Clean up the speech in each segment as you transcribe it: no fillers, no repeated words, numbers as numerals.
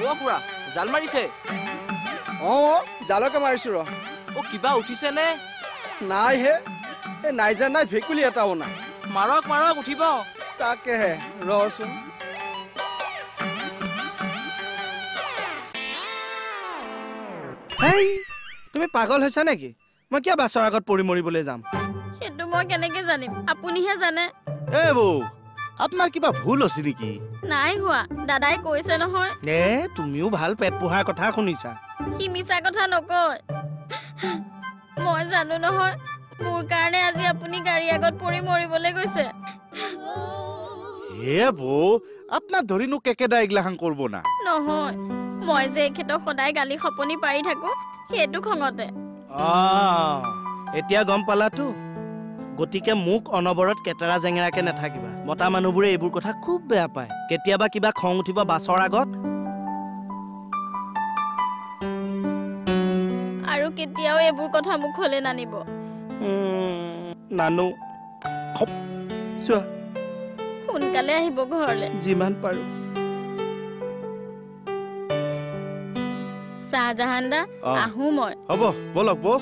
অ খুৰা জাল মাৰিছে অ জালকে মাৰিছো ৰ অ কিবা উঠিছে নে নাই হে এ নাই যে নাই ভেকুলি এটাও নাই মাৰক মাৰক উঠিব তাকেহে ৰচোন হেই তুমি পাগল হৈছা নেকি মই কিয় বাছৰ আগত পৰি মৰিবলৈ যাম সেইটো মই কেনেকে জানিম আপুনিহে জানে এ বৌ আপোনাৰ কিবা ভুল হৈছে নেকি নাই হোৱা দাদাই কৈছে নহয় এ তুমিও ভাল পেট পোহাৰ কথা শুনিছা কি মিছা কথা নকয় মই জানো নহয় মোৰ কাৰণে আজি আপুনি গাড়ী আগত পৰি মৰিবলৈ গৈছে হে বৌ আপোনাৰ ধৰিনো কেকেদা এইগিলাখান কৰিব না নহয় মই যে এখেতক সদায় গালি খপনি পাৰি থাকো সেইটো খঙতে এতিয়া গম পালাতো গতিকে মোক অনবৰত কেটেৰা জেঙেৰাকে নাথাকিবা মতা মানুহবোৰে এইবোৰ কথা খুব বেয়া পায় কেতিয়াবা কিবা খং উঠিব বাছৰ আগত আৰু কেতিয়াও এইবোৰ কথা মুখলৈ নানিব নানো চোৱা সোনকালে আহিব ঘৰলৈ যিমান পাৰো শাহজাহান দা আহো মই হ'ব বলক বৌ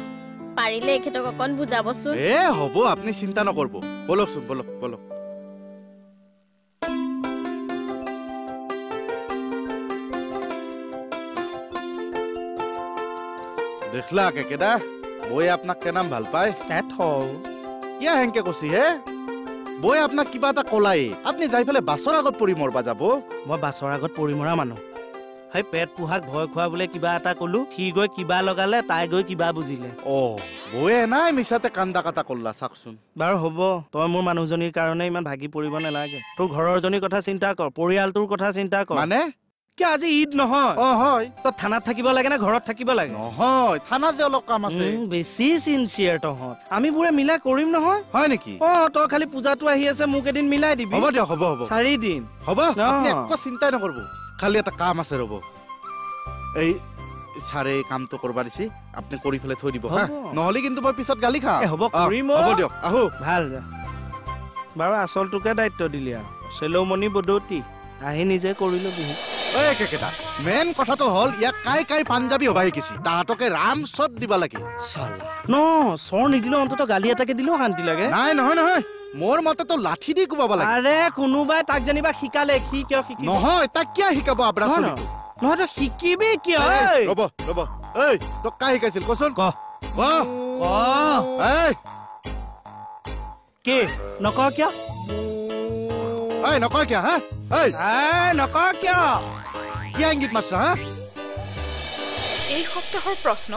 পাৰিলে এখেতক অকণ বুজাবচোন এ হ'ব আপুনি চিন্তা নকৰব বলকচোন বলক বলক দেখলা কেকেদা বৈ আপোনাক কেনাম ভাল পায় কিয় হেংকে কৈছি হে বৈ আপোনাক কিবা এটা কলাই আপুনি যাই পেলাই বাছৰ আগত পৰি মৰবা যাব মই বাছৰ আগত পৰি মৰা মানুহ সেই পেট পোহাক ভয় খোৱা বোলে কিবা এটা কলো সি গৈ কিবা লগালে তাই গৈ কিবা বুজিলে বৌয়ে নাই মিছাতে কান্দা কাটা কৰলা চাকচোন বাৰু হ'ব তই মোৰ মানুহজনীৰ কাৰণে ইমান ভাগি পৰিব নালাগে তোৰ ঘৰৰ জনীৰ কথা চিন্তা কৰ পৰিয়ালটোৰ কথা চিন্তা কৰ মানে কিয় আজি ঈদ নহয় হয় তই থানাত থাকিব লাগে নে ঘৰত থাকিব লাগে নহয় থানাত যে অলপ কাম আছে বেছি চিনচিয়াৰ তহঁত আমি বোৰে মিলাই কৰিম নহয় হয় নেকি তই খালি পূজাটো আহি আছে মোক এদিন মিলাই দিবি হ'ব দিয়ক হ'ব হ'ব 4 দিন হ'ব আপুনি একো চিন্তাই নকৰব খালি এটা কাম আছে ৰ'ব এই ছাৰে কামটো কৰবা দিছি আপুনি কৰি ফেলে থৈ দিব হা নহলে কিন্তু মই পিছত গালি খাম হ'ব কৰিম হ'ব দিয়ক আহো ভাল যা বাৰু আচলটোকে দায়িত্ব দিলি আৰু চেলৌমণি বদৌতি আহি নিজে কৰিলো বিহু এই কেকেটা মেন কথাটো হল ইয়াক কাই কাই পাঞ্জাবী হবা শিকিছি তাহাঁতকে ৰাম চট দিবা লাগে চালা চৰ নিদিলেও অন্তত গালি এটাকে দিলেও শান্তি লাগে নাই নহয় নহয় মোৰ মতেতো লাঠি দি কোবাব লাগে আৰে কোনোবাই তাক জানিবা শিকালে সি কিয় শিকি নহয় তাক কিয় শিকাব আবৰা চলিটো নহয় তই শিকিবি কিয় ৰ'ব ৰ'ব এই তোক কাই শিকাইছিল কচোন কি নক কিয় নকয় কিয় হা নক কিয় কি ইংগিত মাৰছা হা এই সপ্তাহৰ প্ৰশ্ন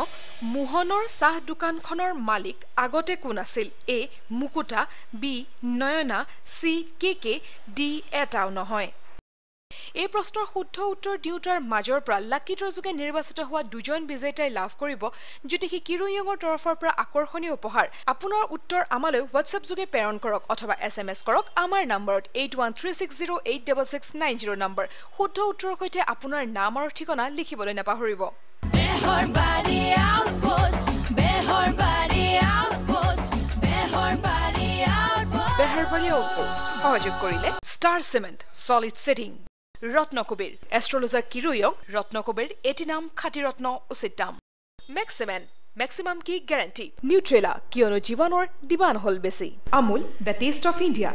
মোহনৰ চাহ দোকানখনৰ মালিক আগতে কোন আছিল এ মুকুতা বি নয়না চি কে ডি এটাও নহয় এই প্ৰশ্নৰ শুদ্ধ উত্তৰ দিওঁতাৰ মাজৰ পৰা লাকি ড্ৰ যোগে নিৰ্বাচিত হোৱা দুজন বিজেতাই লাভ কৰিব জ্যোতিষী কিৰুয়ঙৰ তৰফৰ পৰা আকৰ্ষণীয় উপহাৰ আপোনাৰ উত্তৰ আমালৈ হোৱাটছএপ যোগে প্ৰেৰণ কৰক অথবা SMS কৰক আমাৰ নম্বৰত 8136086690 নম্বৰ শুদ্ধ উত্তৰৰ সৈতে আপোনাৰ নাম আৰু ঠিকনা লিখিবলৈ নাপাহৰিব বেহৰবাৰী আউটপোষ্ট সহযোগ কৰিলে star cement solid setting Ratnakuber astrologer কিৰুয়ং ৰত্নকুবেৰ এটি নাম খাটি ৰত্ন উচিত দাম মেক্সিমাম কি গ্যাৰান্টি নিউট্ৰেলা কিয়নো জীৱনৰ দিবান হল বেছি Amul the taste of India